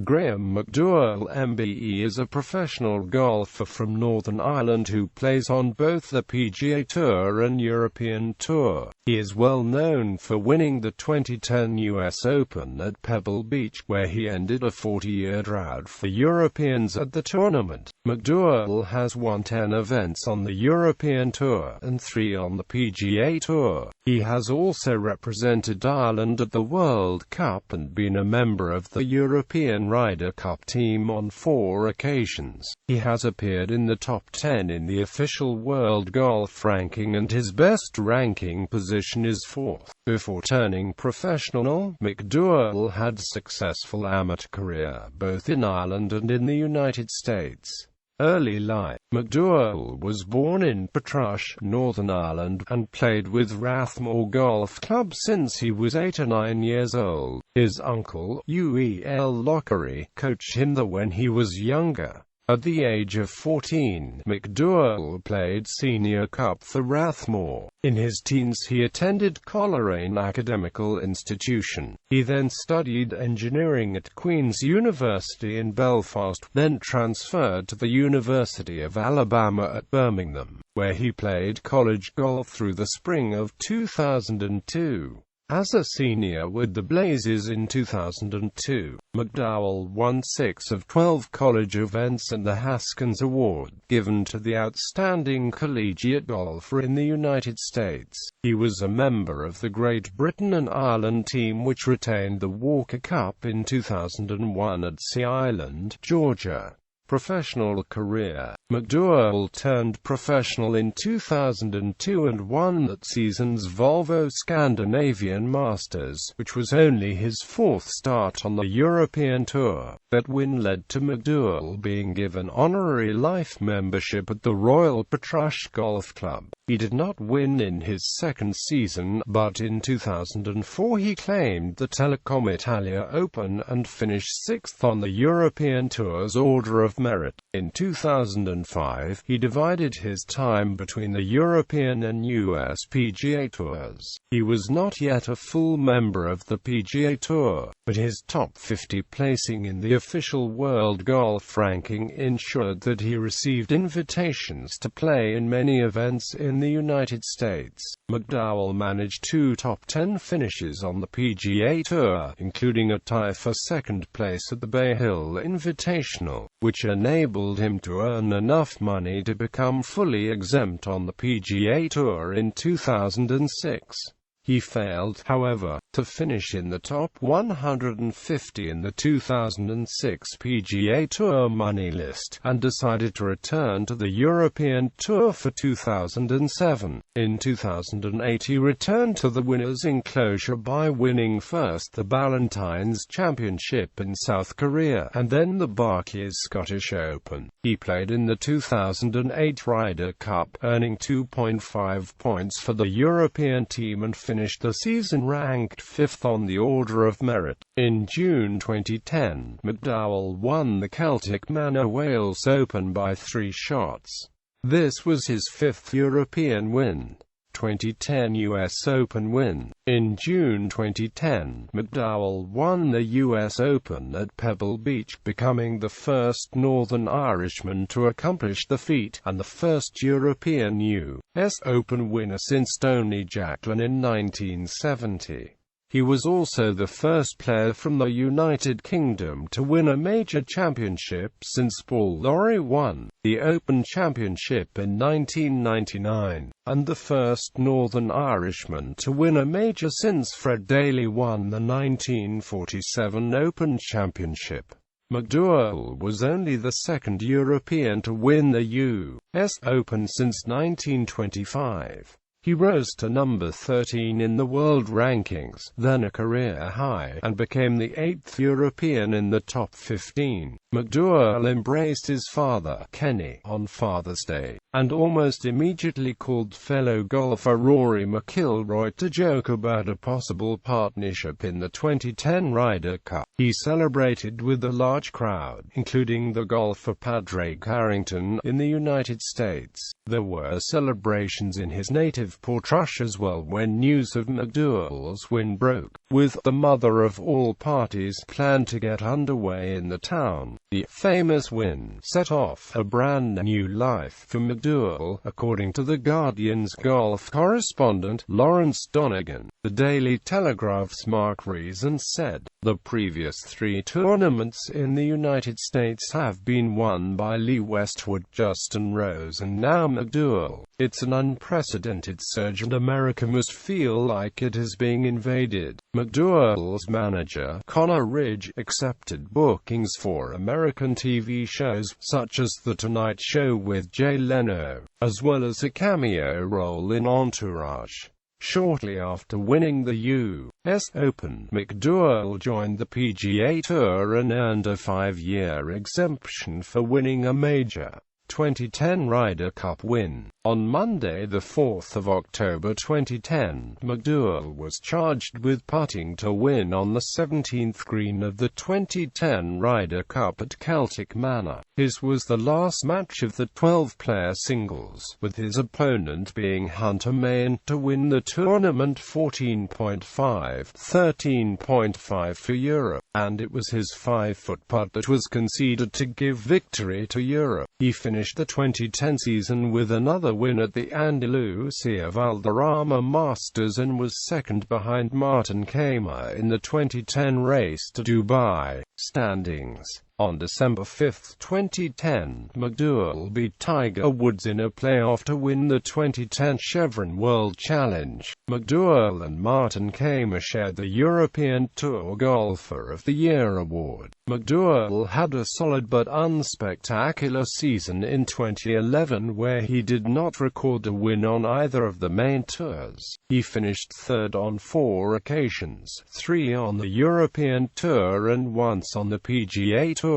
Graeme McDowell MBE is a professional golfer from Northern Ireland who plays on both the PGA Tour and European Tour. He is well known for winning the 2010 U.S. Open at Pebble Beach, where he ended a 40-year drought for Europeans at the tournament. McDowell has won 10 events on the European Tour and 3 on the PGA Tour. He has also represented Ireland at the World Cup and been a member of the European Ryder Cup team on 4 occasions. He has appeared in the top 10 in the official World Golf Ranking, and his best ranking position is 4th. Before turning professional, McDowell had a successful amateur career both in Ireland and in the United States. Early life. McDowell was born in Portrush, Northern Ireland, and played with Rathmore Golf Club since he was 8 or 9 years old. His uncle, U.E.L. Lockery, coached him when he was younger. At the age of 14, McDowell played Senior Cup for Rathmore. In his teens he attended Coleraine Academical Institution. He then studied engineering at Queen's University in Belfast, then transferred to the University of Alabama at Birmingham, where he played college golf through the spring of 2002. As a senior with the Blazers in 2002, McDowell won 6 of 12 college events and the Haskins Award, given to the outstanding collegiate golfer in the United States. He was a member of the Great Britain and Ireland team which retained the Walker Cup in 2001 at Sea Island, Georgia. Professional career. McDowell turned professional in 2002 and won that season's Volvo Scandinavian Masters, which was only his 4th start on the European Tour. That win led to McDowell being given honorary life membership at the Royal Portrush Golf Club. He did not win in his 2nd season, but in 2004 he claimed the Telecom Italia Open and finished 6th on the European Tour's Order of Merit. In 2005, he divided his time between the European and US PGA Tours. He was not yet a full member of the PGA Tour, but his top 50 placing in the official World Golf Ranking ensured that he received invitations to play in many events in the United States. McDowell managed 2 top 10 finishes on the PGA Tour, including a tie for 2nd place at the Bay Hill Invitational, which enabled him to earn enough money to become fully exempt on the PGA Tour in 2006. He failed, however, to finish in the top 150 in the 2006 PGA Tour money list, and decided to return to the European Tour for 2007. In 2008 he returned to the winner's enclosure by winning first the Ballantines Championship in South Korea, and then the Barclays Scottish Open. He played in the 2008 Ryder Cup, earning 2.5 points for the European team and finished the season ranked 5th on the Order of Merit. In June 2010, McDowell won the Celtic Manor Wales Open by 3 shots. This was his 5th European win. 2010 U.S. Open win. In June 2010, McDowell won the U.S. Open at Pebble Beach, becoming the first Northern Irishman to accomplish the feat, and the first European U.S. Open winner since Tony Jacklin in 1970. He was also the first player from the United Kingdom to win a major championship since Paul Lawrie won the Open Championship in 1999, and the first Northern Irishman to win a major since Fred Daly won the 1947 Open Championship. McDowell was only the 2nd European to win the U.S. Open since 1925. He rose to number 13 in the world rankings, then a career high, and became the 8th European in the top 15. McDowell embraced his father, Kenny, on Father's Day, and almost immediately called fellow golfer Rory McIlroy to joke about a possible partnership in the 2010 Ryder Cup. He celebrated with a large crowd, including the golfer Padraig Harrington, in the United States. There were celebrations in his native of Portrush as well when news of McDowell's win broke, with the mother of all parties planned to get underway in the town. The famous win set off a brand new life for McDowell, according to The Guardian's golf correspondent, Lawrence Donegan. The Daily Telegraph's Mark Reason said, "The previous 3 tournaments in the United States have been won by Lee Westwood, Justin Rose and now McDowell. It's an unprecedented surge and America must feel like it is being invaded." McDowell's manager, Connor Ridge, accepted bookings for American TV shows, such as The Tonight Show with Jay Leno, as well as a cameo role in Entourage. Shortly after winning the U.S. Open, McDowell joined the PGA Tour and earned a 5-year exemption for winning a major. 2010 Ryder Cup win. On Monday, the 4th of October 2010, McDowell was charged with putting to win on the 17th green of the 2010 Ryder Cup at Celtic Manor. His was the last match of the 12-player singles, with his opponent being Hunter Mahan, to win the tournament 14.5, 13.5 for Europe, and it was his 5-foot putt that was conceded to give victory to Europe. He finished the 2010 season with another win at the Andalusia Valderrama Masters and was second behind Martin Kaymer in the 2010 race to Dubai. Standings. On December 5, 2010, McDowell beat Tiger Woods in a playoff to win the 2010 Chevron World Challenge. McDowell and Martin Kaymer shared the European Tour Golfer of the Year award. McDowell had a solid but unspectacular season in 2011 where he did not record a win on either of the main tours. He finished third on 4 occasions, 3 on the European Tour and once on the PGA Tour.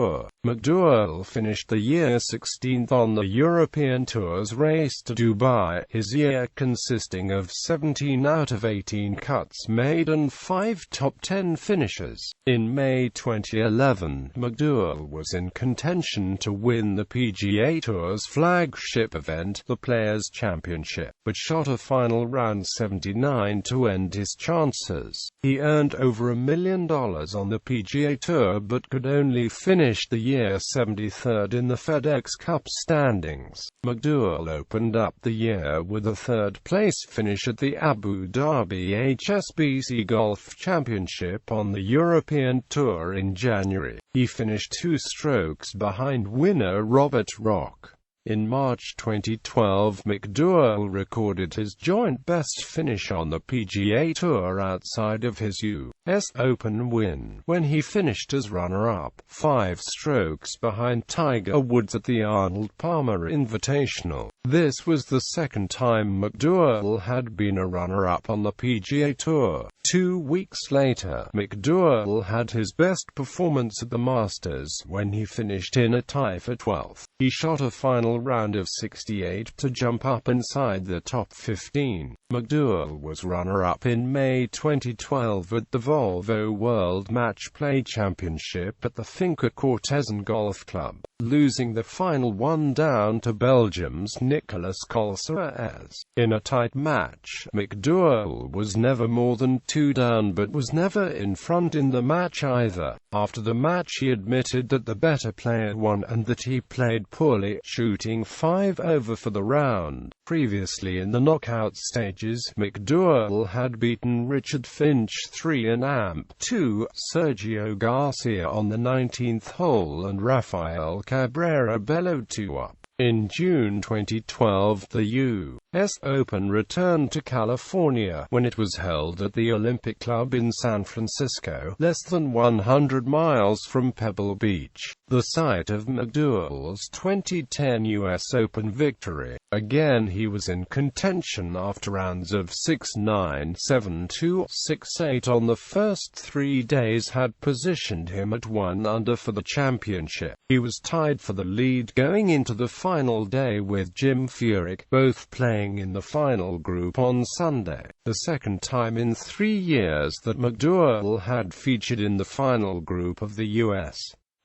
McDowell finished the year 16th on the European Tour's race to Dubai, his year consisting of 17 out of 18 cuts made and 5 top 10 finishes. In May 2011, McDowell was in contention to win the PGA Tour's flagship event, the Players' Championship, but shot a final round 79 to end his chances. He earned over $1 million on the PGA Tour but could only finish the year 73rd in the FedEx Cup standings. McDowell opened up the year with a 3rd-place finish at the Abu Dhabi HSBC Golf Championship on the European Tour in January. He finished 2 strokes behind winner Robert Rock. In March 2012, McDowell recorded his joint best finish on the PGA Tour outside of his U.S. Open win, when he finished as runner-up, 5 strokes behind Tiger Woods at the Arnold Palmer Invitational. This was the second time McDowell had been a runner-up on the PGA Tour. 2 weeks later, McDowell had his best performance at the Masters, when he finished in a tie for 12th. He shot a final round of 68 to jump up inside the top 15. McDowell was runner-up in May 2012 at the Volvo World Match Play Championship at the Finca Cortesan Golf Club, losing the final one down to Belgium's Nicolas Colsaez. In a tight match, McDowell was never more than 2 down but was never in front in the match either. After the match he admitted that the better player won and that he played poorly, shooting 5 over for the round. Previously in the knockout stages, McDowell had beaten Richard Finch 3 and Amp 2, Sergio Garcia on the 19th hole and Rafael Cabrera Bello 2 up. In June 2012, the U.S. Open returned to California, when it was held at the Olympic Club in San Francisco, less than 100 miles from Pebble Beach, the site of McDowell's 2010 U.S. Open victory. Again he was in contention after rounds of 6-9, 7-2, 6-8 on the first 3 days had positioned him at 1 under for the championship. He was tied for the lead going into the final day with Jim Furyk, both playing in the final group on Sunday, the second time in 3 years that McDowell had featured in the final group of the U.S.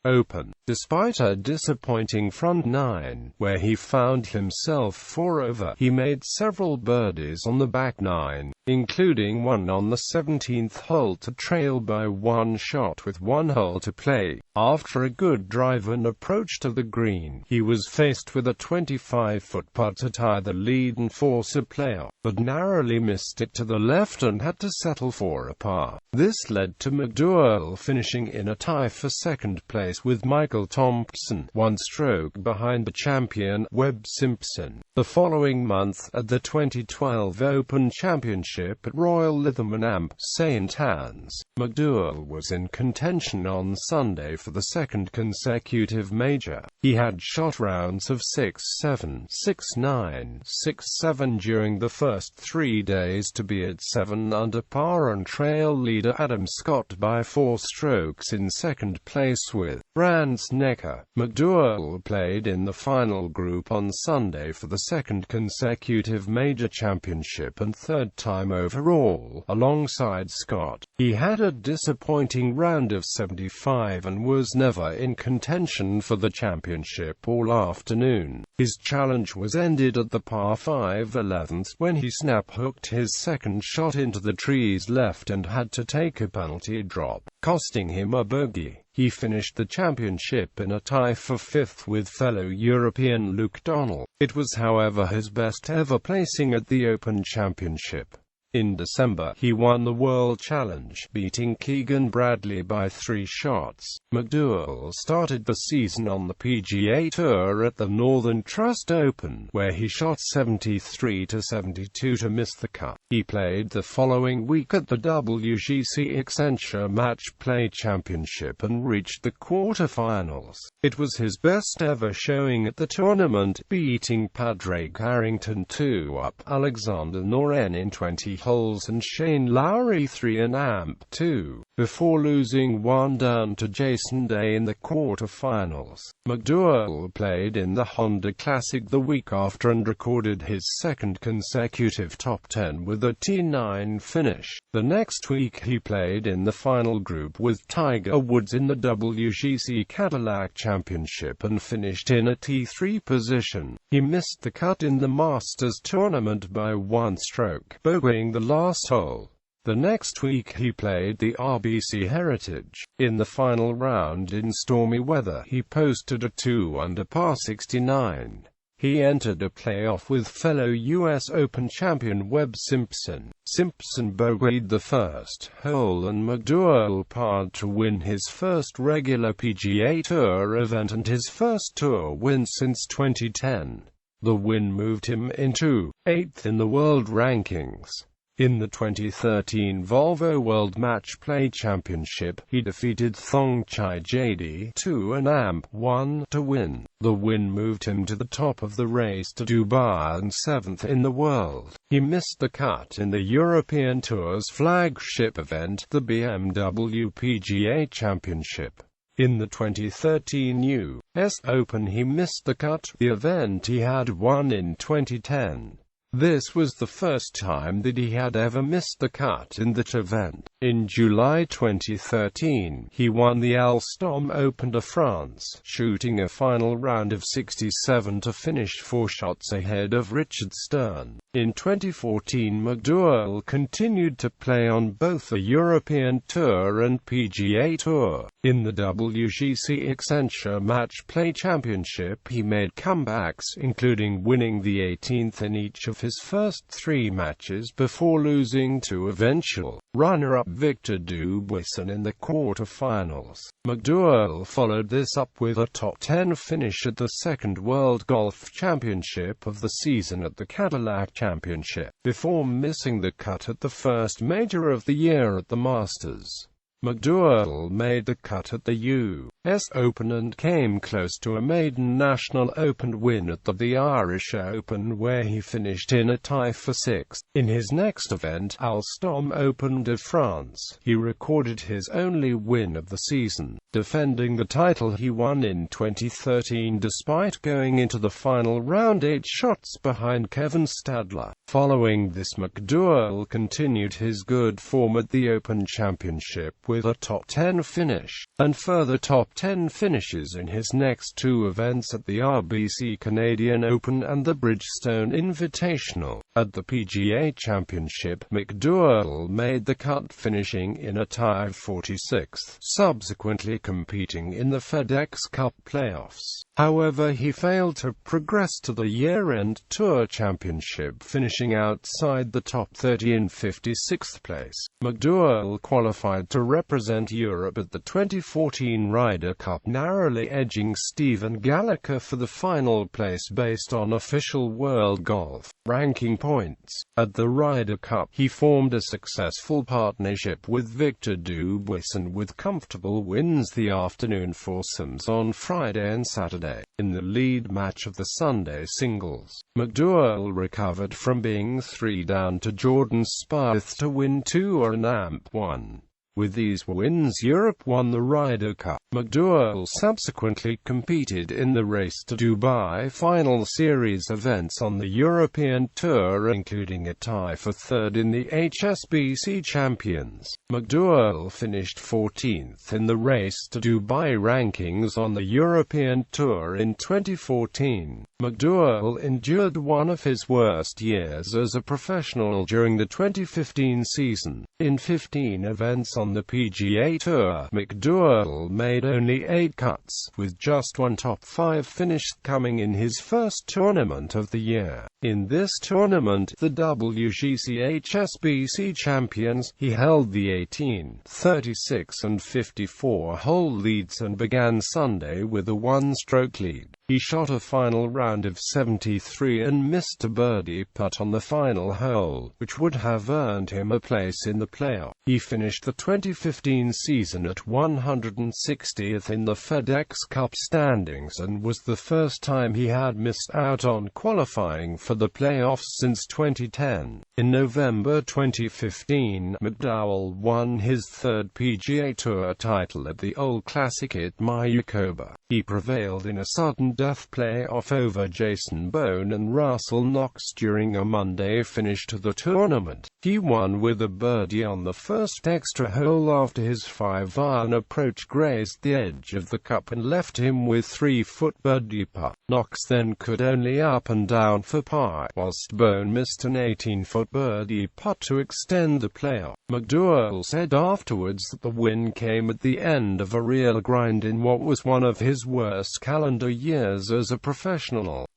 Open. Despite a disappointing front nine, where he found himself 4 over, he made several birdies on the back nine, including one on the 17th hole to trail by 1 shot with 1 hole to play. After a good drive and approach to the green, he was faced with a 25-foot putt to tie the lead and force a playoff, but narrowly missed it to the left and had to settle for a par. This led to McDowell finishing in a tie for second place with Michael Thompson, 1 stroke behind the champion, Webb Simpson. The following month, at the 2012 Open Championship at Royal Lytham St Anne's, McDowell was in contention on Sunday for the second consecutive major. He had shot rounds of 6-7, 6-9, 6-7 during the first 3 days to be at 7 under par and trail leader Adam Scott by 4 strokes in second place with Brandt Snecker. McDowell played in the final group on Sunday for the second consecutive major championship and third time overall, alongside Scott. He had a disappointing round of 75 and was never in contention for the championship all afternoon. His challenge was ended at the par 5 11th when he snap-hooked his second shot into the trees left and had to take a penalty drop, costing him a bogey. He finished the championship in a tie for 5th with fellow European Luke Donald. It was, however, his best ever placing at the Open Championship. In December, he won the World Challenge, beating Keegan Bradley by 3 shots. McDowell started the season on the PGA Tour at the Northern Trust Open, where he shot 73-72 to miss the cut. He played the following week at the WGC Accenture Match Play Championship and reached the quarterfinals. It was his best ever showing at the tournament, beating Padraig Harrington 2 up, Alexander Noren in 20 holes and Shane Lowry 3 and 2, before losing 1 down to Jason Day in the quarterfinals. McDowell played in the Honda Classic the week after and recorded his second consecutive top 10 with a T9 finish. The next week he played in the final group with Tiger Woods in the WGC Cadillac Championship and finished in a T3 position. He missed the cut in the Masters tournament by 1 stroke, bogeying the last hole. The next week he played the RBC Heritage. In the final round in stormy weather, he posted a 2 under par 69. He entered a playoff with fellow U.S.Open champion Webb Simpson. Simpson bogeyed the first hole and McDowell parred to win his first regular PGA Tour event and his first tour win since 2010. The win moved him into 8th in the world rankings. In the 2013 Volvo World Match Play Championship, he defeated Thong Chai JD 2 and 1 to win. The win moved him to the top of the race to Dubai and 7th in the world. He missed the cut in the European Tour's flagship event, the BMW PGA Championship. In the 2013 U.S. Open he missed the cut, the event he had won in 2010. This was the first time that he had ever missed the cut in that event. In July 2013, he won the Alstom Open de France, shooting a final round of 67 to finish 4 shots ahead of Richard Stern. In 2014, McDowell continued to play on both the European Tour and PGA Tour. In the WGC Accenture Match Play Championship, he made comebacks, including winning the 18th in each of his first 3 matches before losing to eventual runner-up Victor Dubuisson in the quarterfinals. McDowell followed this up with a top 10 finish at the second World Golf Championship of the season at the Cadillac Championship, before missing the cut at the first major of the year at the Masters. McDowell made the cut at the U.S. Open and came close to a maiden National Open win at the Irish Open, where he finished in a tie for 6th. In his next event, Alstom Open de France, he recorded his only win of the season. defending the title he won in 2013 despite going into the final round 8 shots behind Kevin Stadler. Following this, McDowell continued his good form at the Open Championship with a top 10 finish, and further top 10 finishes in his next 2 events at the RBC Canadian Open and the Bridgestone Invitational. At the PGA Championship, McDowell made the cut, finishing in a tie 46th, subsequently competing in the FedEx Cup playoffs. However, he failed to progress to the year-end Tour Championship, finishing outside the top 30 in 56th place. McDowell qualified to represent Europe at the 2014 Ryder Cup, narrowly edging Stephen Gallagher for the final place based on official World Golf ranking points. At the Ryder Cup, he formed a successful partnership with Victor Dubuis, and with comfortable wins the afternoon foursomes on Friday and Saturday. In the lead match of the Sunday singles, McDowell recovered from being 3 down to Jordan Spieth to win 2 and AMP 1. With these wins, Europe won the Ryder Cup. McDowell subsequently competed in the Race to Dubai Final Series events on the European Tour, including a tie for 3rd in the HSBC Champions. McDowell finished 14th in the Race to Dubai rankings on the European Tour in 2014. McDowell endured one of his worst years as a professional during the 2015 season. In 15 events on the PGA Tour, McDowell made only 8 cuts, with just 1 top 5 finish coming in his first tournament of the year. In this tournament, the WGC HSBC Champions, he held the 18, 36 and 54-hole leads and began Sunday with a 1-stroke lead. He shot a final round of 73 and missed a birdie putt on the final hole, which would have earned him a place in the playoff. He finished the 2015 season at 160th in the FedEx Cup standings, and was the first time he had missed out on qualifying for the playoffs since 2010. In November 2015, McDowell won his 3rd PGA Tour title at the Old Classic at Mayakoba. He prevailed in a sudden death playoff over Jason Bone and Russell Knox during a Monday finish to the tournament. He won with a birdie on the first extra hole after his 5-iron approach grazed the edge of the cup and left him with 3-foot birdie putt. Knox then could only up and down for par, whilst Bone missed an 18-foot birdie putt to extend the playoff. McDowell said afterwards that the win came at the end of a real grind in what was one of his worst calendar years as a professional.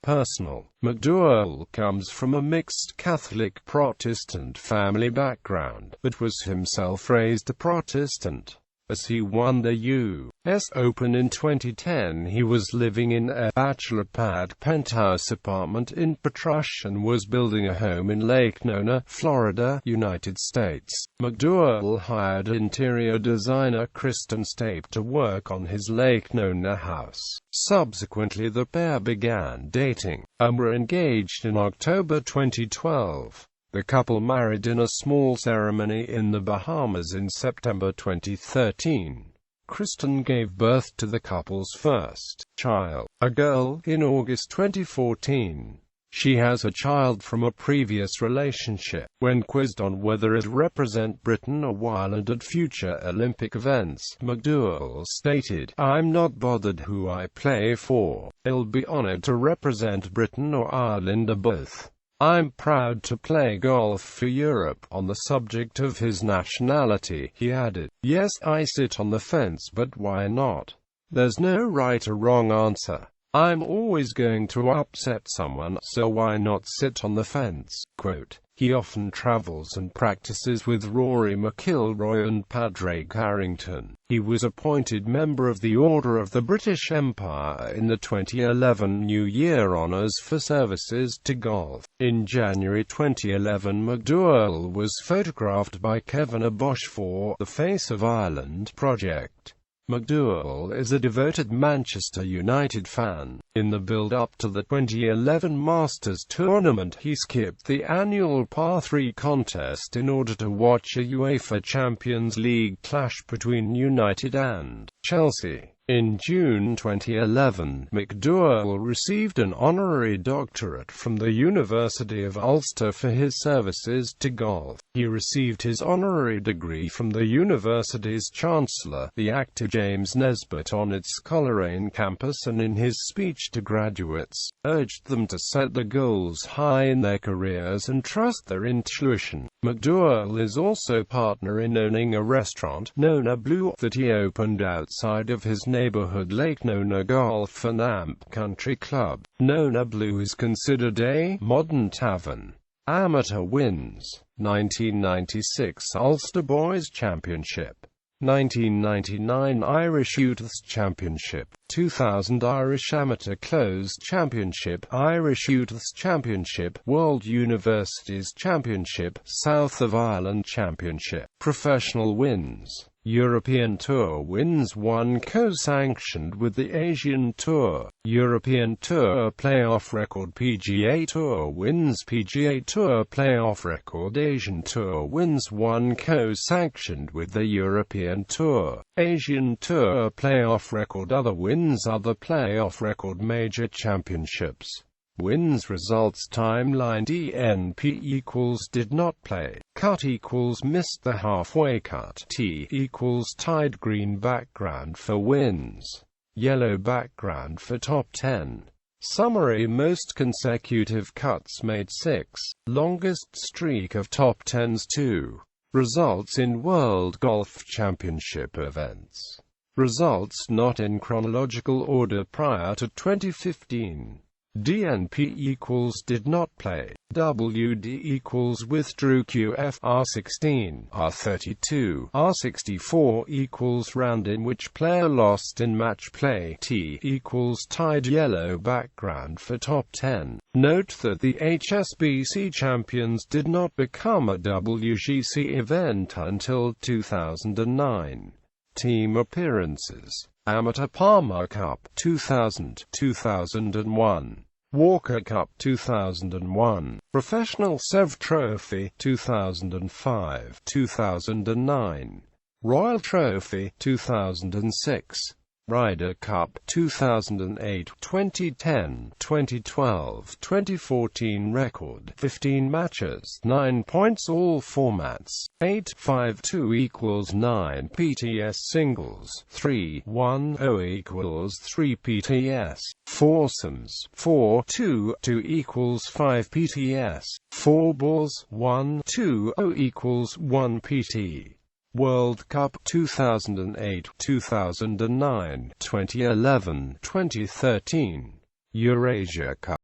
McDowell comes from a mixed Catholic Protestant family background, but was himself raised a Protestant. As he won the U.S. Open in 2010, he was living in a bachelor pad penthouse apartment in Petrush and was building a home in Lake Nona, Florida, United States. McDowell hired interior designer Kristen Stape to work on his Lake Nona house. Subsequently, the pair began dating, and were engaged in October 2012. The couple married in a small ceremony in the Bahamas in September 2013. Kristen gave birth to the couple's first child, a girl, in August 2014. She has a child from a previous relationship. When quizzed on whether to represent Britain or Ireland at future Olympic events, McDowell stated, "I'm not bothered who I play for. I'll be honored to represent Britain or Ireland or both. I'm proud to play golf for Europe." On the subject of his nationality, he added, "Yes, I sit on the fence, but why not? There's no right or wrong answer. I'm always going to upset someone, so why not sit on the fence?" Quote, he often travels and practices with Rory McIlroy and Padraig Harrington. He was appointed member of the Order of the British Empire in the 2011 New Year Honours for services to golf. In January 2011, McDowell was photographed by Kevin Abosch for the Face of Ireland project. McDowell is a devoted Manchester United fan. In the build-up to the 2011 Masters tournament, he skipped the annual Par 3 contest in order to watch a UEFA Champions League clash between United and Chelsea. In June 2011, McDowell received an honorary doctorate from the University of Ulster for his services to golf. He received his honorary degree from the university's chancellor, the actor James Nesbitt, on its Coleraine campus, and in his speech to graduates, urged them to set the goals high in their careers and trust their intuition. McDowell is also partner in owning a restaurant, Nona Blue, that he opened outside of his neighborhood Lake Nona Golf and Amp Country Club. Nona Blue is considered a modern tavern. Amateur wins: 1996 Ulster Boys Championship, 1999 Irish Youths Championship, 2000 Irish Amateur Closed Championship, Irish Youths Championship, World Universities Championship, South of Ireland Championship. Professional wins: European Tour wins 1 co-sanctioned with the Asian Tour. European Tour playoff record. PGA Tour wins PGA Tour playoff record. Asian Tour wins 1 co-sanctioned with the European Tour. Asian Tour playoff record. Other wins. Other playoff record. Major championships. Wins. Results. Timeline. DNP equals did not play. Cut equals missed the halfway cut. T equals tied. Green background for wins. Yellow background for top 10. Summary: most consecutive cuts made 6. Longest streak of top 10s 2. Results in World Golf Championship events. Results not in chronological order prior to 2015. DNP equals did not play. WD equals withdrew. QF R16, R32, R64 equals round in which player lost in match play. T equals tied. Yellow background for top 10. Note that the HSBC Champions did not become a WGC event until 2009. Team appearances: Amateur Palmer Cup 2000, 2001. Walker Cup 2001, Professional Sev Trophy 2005, 2009, Royal Trophy 2006, Ryder Cup 2008, 2010, 2012, 2014. Record: 15 matches, 9 points. All formats: 8-5-2 equals 9 PTS. Singles: 3-1-0 equals 3 PTS. Foursomes: 4-2-2 equals 5 PTS. Four balls: 1-2-0 equals 1 PT. World Cup 2008, 2009, 2011, 2013. Eurasia Cup